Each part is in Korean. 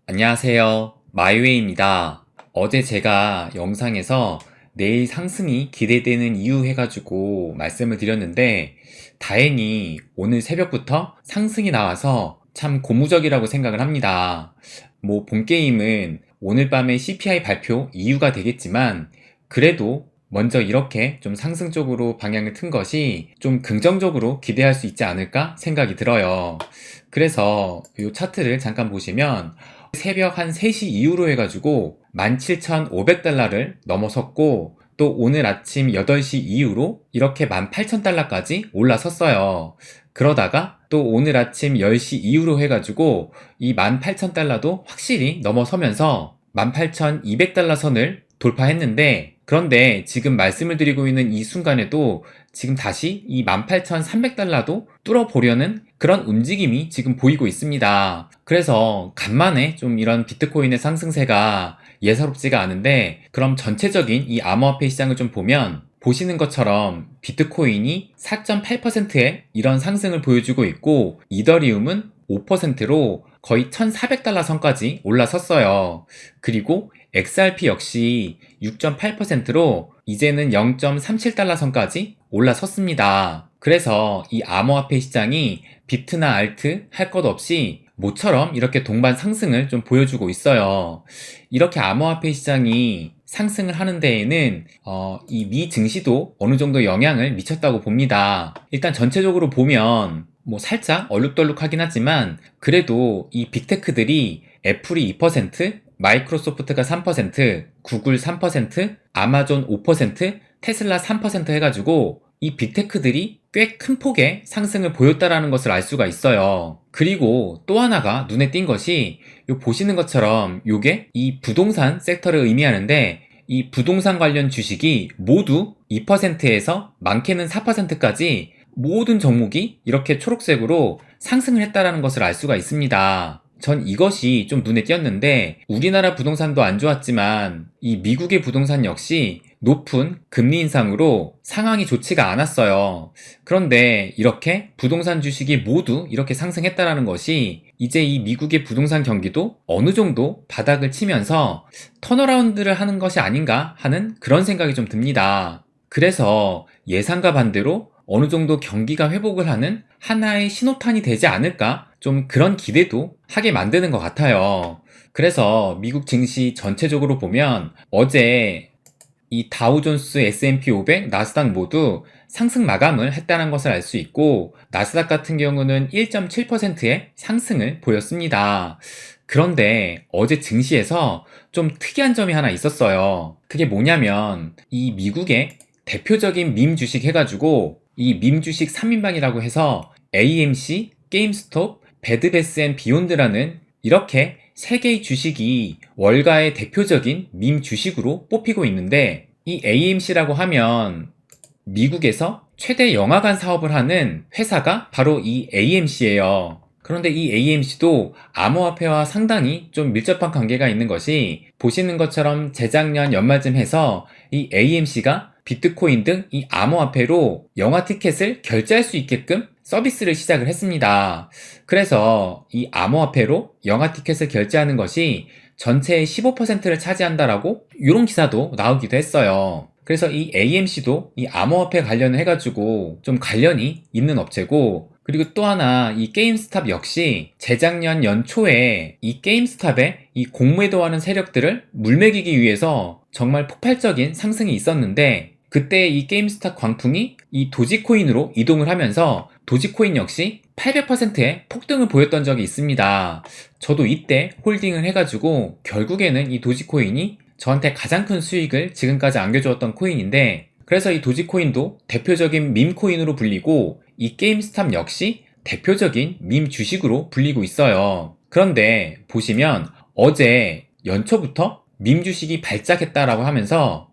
안녕하세요. 마이웨이입니다. 어제 제가 영상에서 내일 상승이 기대되는 이유 해가지고 말씀을 드렸는데, 다행히 오늘 새벽부터 상승이 나와서 참 고무적이라고 생각을 합니다. 본 게임은 오늘 밤에 CPI 발표 이유가 되겠지만, 그래도 먼저 이렇게 좀 상승 쪽으로 방향을 튼 것이 좀 긍정적으로 기대할 수 있지 않을까 생각이 들어요. 그래서 이 차트를 잠깐 보시면 새벽 한 3시 이후로 해가지고 17,500달러를 넘어섰고, 또 오늘 아침 8시 이후로 이렇게 18,000달러까지 올라섰어요. 그러다가 또 오늘 아침 10시 이후로 해가지고 이 18,000달러도 확실히 넘어서면서 18,200달러 선을 돌파했는데, 그런데 지금 말씀을 드리고 있는 이 순간에도 지금 다시 이 18,300달러도 뚫어보려는 그런 움직임이 지금 보이고 있습니다. 그래서 간만에 좀 이런 비트코인의 상승세가 예사롭지가 않은데, 그럼 전체적인 이 암호화폐 시장을 좀 보면 보시는 것처럼 비트코인이 4.8%의 이런 상승을 보여주고 있고, 이더리움은 5%로 거의 1,400달러 선까지 올라섰어요. 그리고 XRP 역시 6.8%로 이제는 0.37달러 선까지 올라섰습니다. 그래서 이 암호화폐 시장이 비트나 알트 할 것 없이 모처럼 이렇게 동반 상승을 좀 보여주고 있어요. 이렇게 암호화폐 시장이 상승을 하는 데에는 이 미 증시도 어느 정도 영향을 미쳤다고 봅니다. 일단 전체적으로 보면 살짝 얼룩덜룩하긴 하지만, 그래도 이 빅테크들이 애플이 2%, 마이크로소프트가 3%, 구글 3%, 아마존 5%, 테슬라 3% 해가지고 이 빅테크들이 꽤 큰 폭의 상승을 보였다라는 것을 알 수가 있어요. 그리고 또 하나가 눈에 띈 것이, 보시는 것처럼 요게 이 부동산 섹터를 의미하는데, 이 부동산 관련 주식이 모두 2%에서 많게는 4%까지 모든 종목이 이렇게 초록색으로 상승을 했다라는 것을 알 수가 있습니다. 전 이것이 좀 눈에 띄었는데, 우리나라 부동산도 안 좋았지만 이 미국의 부동산 역시 높은 금리 인상으로 상황이 좋지가 않았어요. 그런데 이렇게 부동산 주식이 모두 이렇게 상승했다라는 것이, 이제 이 미국의 부동산 경기도 어느 정도 바닥을 치면서 턴어라운드를 하는 것이 아닌가 하는 그런 생각이 좀 듭니다. 그래서 예상과 반대로 어느 정도 경기가 회복을 하는 하나의 신호탄이 되지 않을까, 좀 그런 기대도 하게 만드는 것 같아요. 그래서 미국 증시 전체적으로 보면 어제 이 다우존스, S&P 500, 나스닥 모두 상승 마감을 했다는 것을 알 수 있고, 나스닥 같은 경우는 1.7%의 상승을 보였습니다. 그런데 어제 증시에서 좀 특이한 점이 하나 있었어요. 그게 뭐냐면, 이 미국의 대표적인 밈 주식 해가지고 이 밈 주식 3인방이라고 해서 AMC, 게임스톱, 베드베스앤비욘드라는 이렇게 3개의 주식이 월가의 대표적인 밈 주식으로 뽑히고 있는데, 이 AMC라고 하면 미국에서 최대 영화관 사업을 하는 회사가 바로 이 AMC예요. 그런데 이 AMC도 암호화폐와 상당히 좀 밀접한 관계가 있는 것이, 보시는 것처럼 재작년 연말쯤 해서 이 AMC가 비트코인 등 이 암호화폐로 영화 티켓을 결제할 수 있게끔 서비스를 시작을 했습니다. 그래서 이 암호화폐로 영화 티켓을 결제하는 것이 전체의 15%를 차지한다라고 이런 기사도 나오기도 했어요. 그래서 이 AMC도 이 암호화폐 관련을 해가지고 좀 관련이 있는 업체고, 그리고 또 하나 이 게임스탑 역시 재작년 연초에 이 게임스탑의 이 공매도하는 세력들을 물매기기 위해서 정말 폭발적인 상승이 있었는데, 그때 이 게임스탑 광풍이 이 도지코인으로 이동을 하면서 도지코인 역시 800%의 폭등을 보였던 적이 있습니다. 저도 이때 홀딩을 해가지고 결국에는 이 도지코인이 저한테 가장 큰 수익을 지금까지 안겨주었던 코인인데, 그래서 이 도지코인도 대표적인 밈코인으로 불리고, 이 게임스탑 역시 대표적인 밈 주식으로 불리고 있어요. 그런데 보시면 어제 연초부터 밈 주식이 발작했다라고 하면서,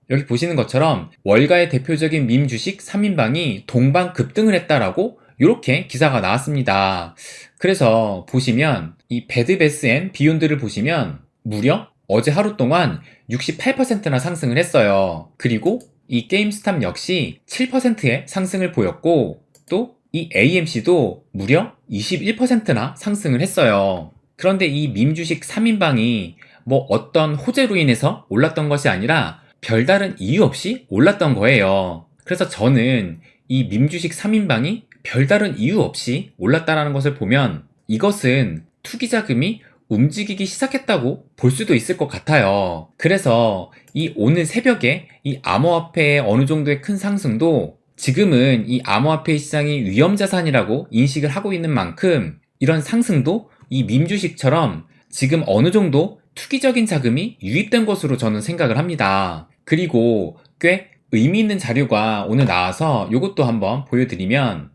여기 보시는 것처럼 월가의 대표적인 밈 주식 3인방이 동반 급등을 했다라고 이렇게 기사가 나왔습니다. 그래서 보시면 이 베드베스 앤 비욘드를 보시면 무려 어제 하루 동안 68%나 상승을 했어요. 그리고 이 게임스탑 역시 7%의 상승을 보였고, 또 이 AMC도 무려 21%나 상승을 했어요. 그런데 이 밈 주식 3인방이 뭐 어떤 호재로 인해서 올랐던 것이 아니라 별다른 이유 없이 올랐던 거예요. 그래서 저는 이 밈 주식 3인방이 별다른 이유 없이 올랐다라는 것을 보면 이것은 투기 자금이 움직이기 시작했다고 볼 수도 있을 것 같아요. 그래서 이 오늘 새벽에 이 암호화폐의 어느 정도의 큰 상승도 지금은 이 암호화폐 시장이 위험자산이라고 인식을 하고 있는 만큼 이런 상승도 이 밈 주식처럼 지금 어느 정도 투기적인 자금이 유입된 것으로 저는 생각을 합니다. 그리고 꽤 의미 있는 자료가 오늘 나와서 이것도 한번 보여드리면,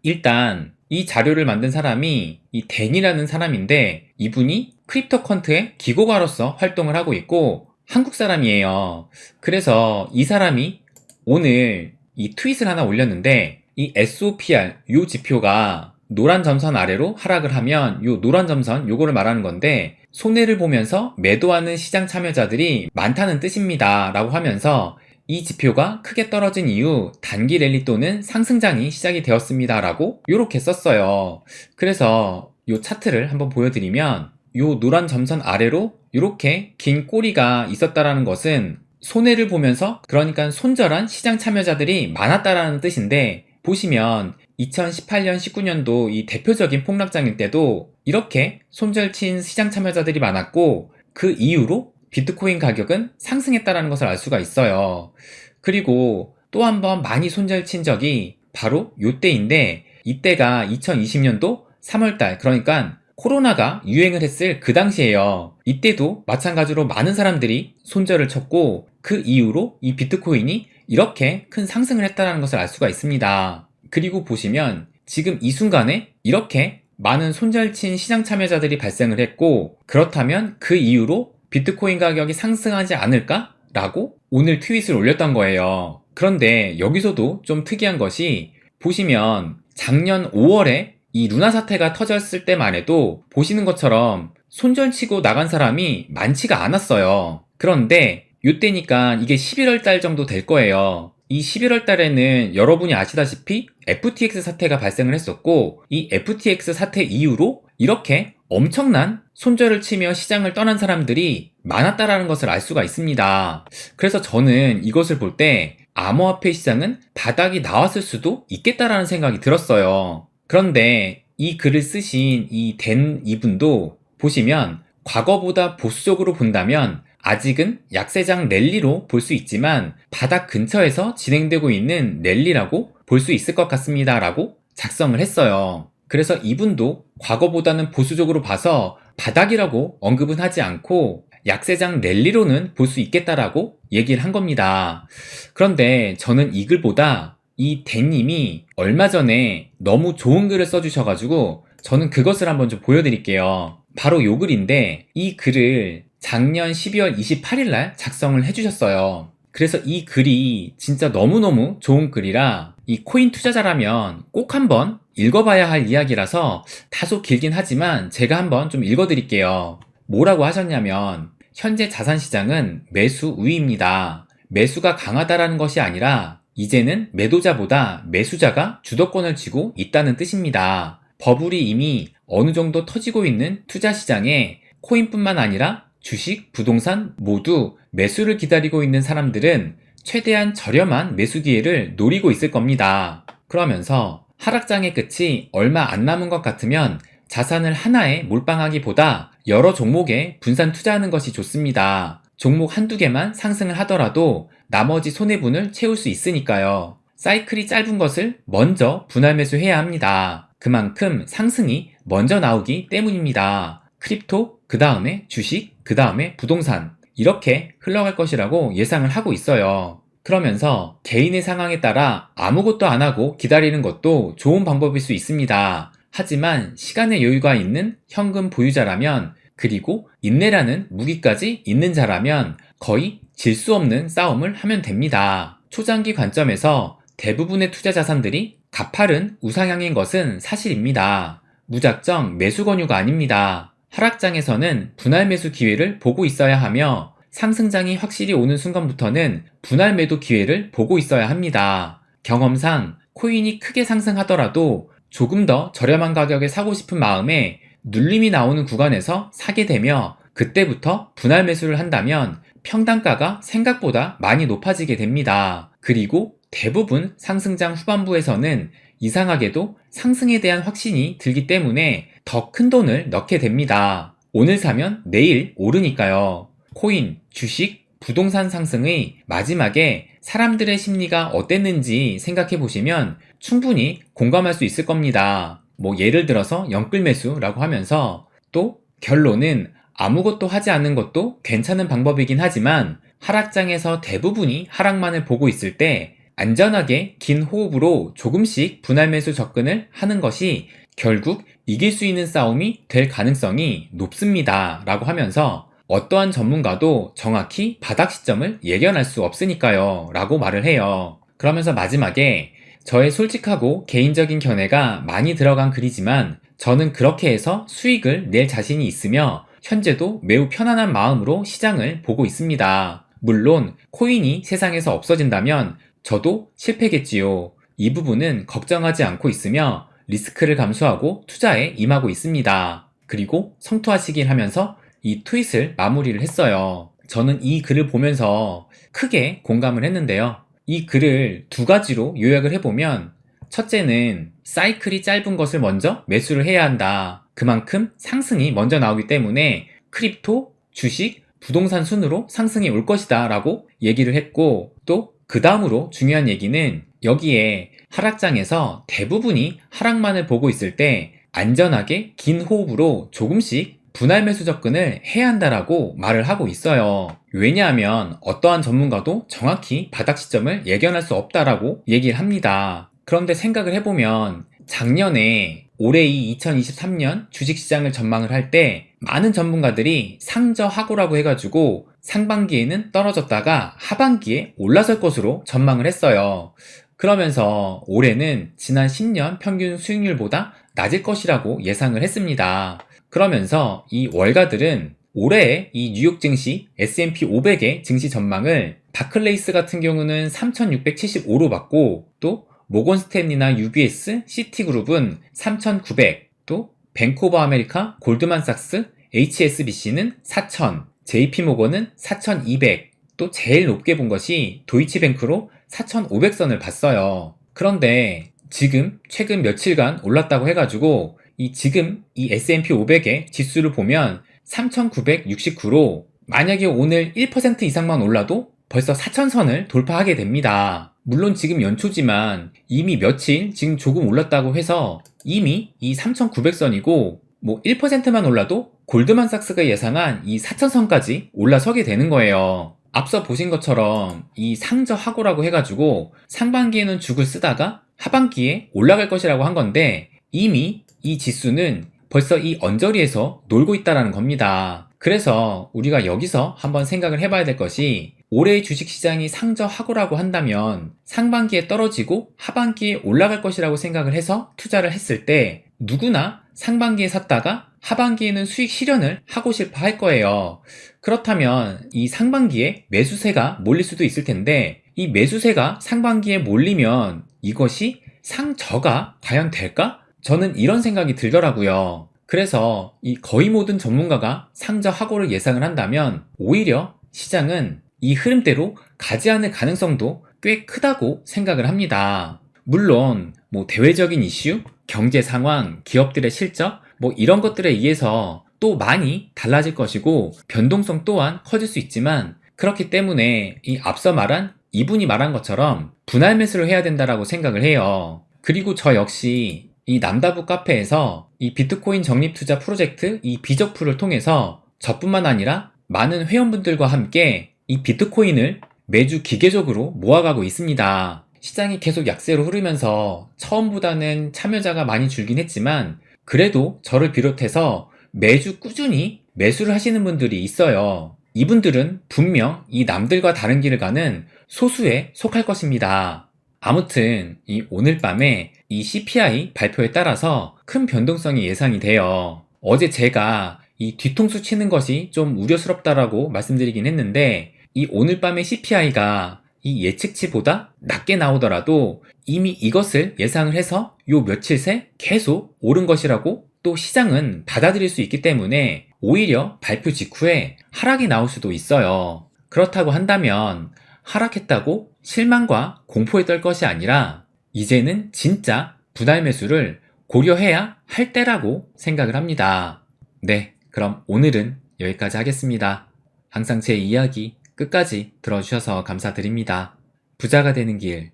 일단 이 자료를 만든 사람이 이 댄이라는 사람인데 이분이 크립토컨트의 기고가로서 활동을 하고 있고 한국 사람이에요. 그래서 이 사람이 오늘 이 트윗을 하나 올렸는데, 이 SOPR 요 지표가 노란 점선 아래로 하락을 하면 요 노란 점선 요거를 말하는 건데, 손해를 보면서 매도하는 시장 참여자들이 많다는 뜻입니다 라고 하면서 이 지표가 크게 떨어진 이후 단기 랠리 또는 상승장이 시작이 되었습니다 라고 요렇게 썼어요. 그래서 요 차트를 한번 보여드리면 요 노란 점선 아래로 요렇게 긴 꼬리가 있었다라는 것은 손해를 보면서, 그러니까 손절한 시장 참여자들이 많았다라는 뜻인데, 보시면 2018년 19년도 이 대표적인 폭락장일 때도 이렇게 손절친 시장 참여자들이 많았고 그 이후로 비트코인 가격은 상승했다라는 것을 알 수가 있어요. 그리고 또 한 번 많이 손절친 적이 바로 요때인데, 이때가 2020년도 3월달, 그러니까 코로나가 유행을 했을 그 당시에요. 이때도 마찬가지로 많은 사람들이 손절을 쳤고 그 이후로 이 비트코인이 이렇게 큰 상승을 했다는 것을 알 수가 있습니다. 그리고 보시면 지금 이 순간에 이렇게 많은 손절친 시장 참여자들이 발생을 했고, 그렇다면 그 이후로 비트코인 가격이 상승하지 않을까? 라고 오늘 트윗을 올렸던 거예요. 그런데 여기서도 좀 특이한 것이, 보시면 작년 5월에 이 루나 사태가 터졌을 때만 해도 보시는 것처럼 손절치고 나간 사람이 많지가 않았어요. 그런데 요때니까 이게 11월 달 정도 될 거예요. 이 11월 달에는 여러분이 아시다시피 FTX 사태가 발생을 했었고, 이 FTX 사태 이후로 이렇게 엄청난 손절을 치며 시장을 떠난 사람들이 많았다라는 것을 알 수가 있습니다. 그래서 저는 이것을 볼 때 암호화폐 시장은 바닥이 나왔을 수도 있겠다라는 생각이 들었어요. 그런데 이 글을 쓰신 이 댄 이분도 보시면 과거보다 보수적으로 본다면 아직은 약세장 랠리로 볼 수 있지만 바닥 근처에서 진행되고 있는 랠리라고 볼 수 있을 것 같습니다 라고 작성을 했어요. 그래서 이분도 과거보다는 보수적으로 봐서 바닥이라고 언급은 하지 않고 약세장 랠리로는 볼 수 있겠다라고 얘기를 한 겁니다. 그런데 저는 이 글보다 이 댄님이 얼마 전에 너무 좋은 글을 써주셔가지고 저는 그것을 한번 좀 보여드릴게요. 바로 요 글인데, 이 글을 작년 12월 28일 날 작성을 해주셨어요. 그래서 이 글이 진짜 너무너무 좋은 글이라 이 코인 투자자라면 꼭 한번 읽어봐야 할 이야기라서 다소 길긴 하지만 제가 한번 좀 읽어드릴게요. 뭐라고 하셨냐면, 현재 자산시장은 매수 우위입니다. 매수가 강하다라는 것이 아니라 이제는 매도자보다 매수자가 주도권을 쥐고 있다는 뜻입니다. 버블이 이미 어느 정도 터지고 있는 투자시장에 코인뿐만 아니라 주식, 부동산 모두 매수를 기다리고 있는 사람들은 최대한 저렴한 매수 기회를 노리고 있을 겁니다. 그러면서 하락장의 끝이 얼마 안 남은 것 같으면 자산을 하나에 몰빵하기보다 여러 종목에 분산 투자하는 것이 좋습니다. 종목 한두 개만 상승을 하더라도 나머지 손해분을 채울 수 있으니까요. 사이클이 짧은 것을 먼저 분할 매수해야 합니다. 그만큼 상승이 먼저 나오기 때문입니다. 크립토, 그 다음에 주식, 그 다음에 부동산, 이렇게 흘러갈 것이라고 예상을 하고 있어요. 그러면서 개인의 상황에 따라 아무것도 안 하고 기다리는 것도 좋은 방법일 수 있습니다. 하지만 시간의 여유가 있는 현금 보유자라면, 그리고 인내라는 무기까지 있는 자라면 거의 질 수 없는 싸움을 하면 됩니다. 초장기 관점에서 대부분의 투자 자산들이 가파른 우상향인 것은 사실입니다. 무작정 매수 권유가 아닙니다. 하락장에서는 분할 매수 기회를 보고 있어야 하며 상승장이 확실히 오는 순간부터는 분할 매도 기회를 보고 있어야 합니다. 경험상 코인이 크게 상승하더라도 조금 더 저렴한 가격에 사고 싶은 마음에 눌림이 나오는 구간에서 사게 되며 그때부터 분할 매수를 한다면 평단가가 생각보다 많이 높아지게 됩니다. 그리고 대부분 상승장 후반부에서는 이상하게도 상승에 대한 확신이 들기 때문에 더 큰 돈을 넣게 됩니다. 오늘 사면 내일 오르니까요. 코인, 주식, 부동산 상승의 마지막에 사람들의 심리가 어땠는지 생각해 보시면 충분히 공감할 수 있을 겁니다. 예를 들어서 영끌 매수라고 하면서 또 결론은 아무것도 하지 않는 것도 괜찮은 방법이긴 하지만 하락장에서 대부분이 하락만을 보고 있을 때 안전하게 긴 호흡으로 조금씩 분할 매수 접근을 하는 것이 결국 이길 수 있는 싸움이 될 가능성이 높습니다. 라고 하면서 어떠한 전문가도 정확히 바닥 시점을 예견할 수 없으니까요. 라고 말을 해요. 그러면서 마지막에 저의 솔직하고 개인적인 견해가 많이 들어간 글이지만 저는 그렇게 해서 수익을 낼 자신이 있으며 현재도 매우 편안한 마음으로 시장을 보고 있습니다. 물론 코인이 세상에서 없어진다면 저도 실패겠지요. 이 부분은 걱정하지 않고 있으며 리스크를 감수하고 투자에 임하고 있습니다. 그리고 성투하시길 하면서 이 트윗을 마무리를 했어요. 저는 이 글을 보면서 크게 공감을 했는데요. 이 글을 두 가지로 요약을 해보면 첫째는 사이클이 짧은 것을 먼저 매수를 해야 한다. 그만큼 상승이 먼저 나오기 때문에 크립토, 주식, 부동산 순으로 상승이 올 것이다 라고 얘기를 했고 또 그 다음으로 중요한 얘기는 여기에 하락장에서 대부분이 하락만을 보고 있을 때 안전하게 긴 호흡으로 조금씩 분할 매수 접근을 해야 한다라고 말을 하고 있어요. 왜냐하면 어떠한 전문가도 정확히 바닥 시점을 예견할 수 없다라고 얘기를 합니다. 그런데 생각을 해보면 작년에 올해 이 2023년 주식시장을 전망을 할 때 많은 전문가들이 상저하고라고 해가지고 상반기에는 떨어졌다가 하반기에 올라설 것으로 전망을 했어요. 그러면서 올해는 지난 10년 평균 수익률보다 낮을 것이라고 예상을 했습니다. 그러면서 이 월가들은 올해 이 뉴욕 증시 S&P 500의 증시 전망을 바클레이스 같은 경우는 3,675로 봤고 또 모건 스탠리나 UBS, 시티그룹은 3,900, 또 뱅크 오브 아메리카, 골드만삭스, HSBC는 4,000, JP모건은 4,200, 또 제일 높게 본 것이 도이치뱅크로 4,500선을 봤어요. 그런데 지금 최근 며칠간 올랐다고 해가지고 지금 이 S&P 500의 지수를 보면 3,969로 만약에 오늘 1% 이상만 올라도 벌써 4,000선을 돌파하게 됩니다. 물론 지금 연초지만 이미 며칠 지금 조금 올랐다고 해서 이미 이 3,900선이고 1%만 올라도 골드만삭스가 예상한 이 4,000선까지 올라서게 되는 거예요. 앞서 보신 것처럼 이 상저하고라고 해가지고 상반기에는 죽을 쓰다가 하반기에 올라갈 것이라고 한 건데 이미 이 지수는 벌써 이 언저리에서 놀고 있다는 겁니다. 그래서 우리가 여기서 한번 생각을 해봐야 될 것이 올해의 주식시장이 상저하고라고 한다면 상반기에 떨어지고 하반기에 올라갈 것이라고 생각을 해서 투자를 했을 때 누구나 상반기에 샀다가 하반기에는 수익 실현을 하고 싶어 할 거예요. 그렇다면 이 상반기에 매수세가 몰릴 수도 있을 텐데 이 매수세가 상반기에 몰리면 이것이 상저가 과연 될까? 저는 이런 생각이 들더라고요. 그래서 이 거의 모든 전문가가 상저하고를 예상을 한다면 오히려 시장은 이 흐름대로 가지 않을 가능성도 꽤 크다고 생각을 합니다. 물론 대외적인 이슈, 경제 상황, 기업들의 실적 이런 것들에 의해서 또 많이 달라질 것이고 변동성 또한 커질 수 있지만 그렇기 때문에 이 앞서 말한 이분이 말한 것처럼 분할 매수를 해야 된다라고 생각을 해요. 그리고 저 역시 이 남다부 카페에서 이 비트코인 적립투자 프로젝트 이 비적풀을 통해서 저뿐만 아니라 많은 회원분들과 함께 이 비트코인을 매주 기계적으로 모아가고 있습니다. 시장이 계속 약세로 흐르면서 처음보다는 참여자가 많이 줄긴 했지만 그래도 저를 비롯해서 매주 꾸준히 매수를 하시는 분들이 있어요. 이분들은 분명 이 남들과 다른 길을 가는 소수에 속할 것입니다. 아무튼 오늘 밤에 이 CPI 발표에 따라서 큰 변동성이 예상이 돼요. 어제 제가 이 뒤통수 치는 것이 좀 우려스럽다라고 말씀드리긴 했는데 이 오늘 밤의 CPI가 이 예측치보다 낮게 나오더라도 이미 이것을 예상을 해서 요 며칠 새 계속 오른 것이라고 또 시장은 받아들일 수 있기 때문에 오히려 발표 직후에 하락이 나올 수도 있어요. 그렇다고 한다면 하락했다고 실망과 공포에 떨 것이 아니라 이제는 진짜 분할 매수를 고려해야 할 때라고 생각을 합니다. 네, 그럼 오늘은 여기까지 하겠습니다. 항상 제 이야기 끝까지 들어주셔서 감사드립니다. 부자가 되는 길,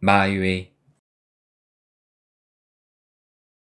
마이웨이.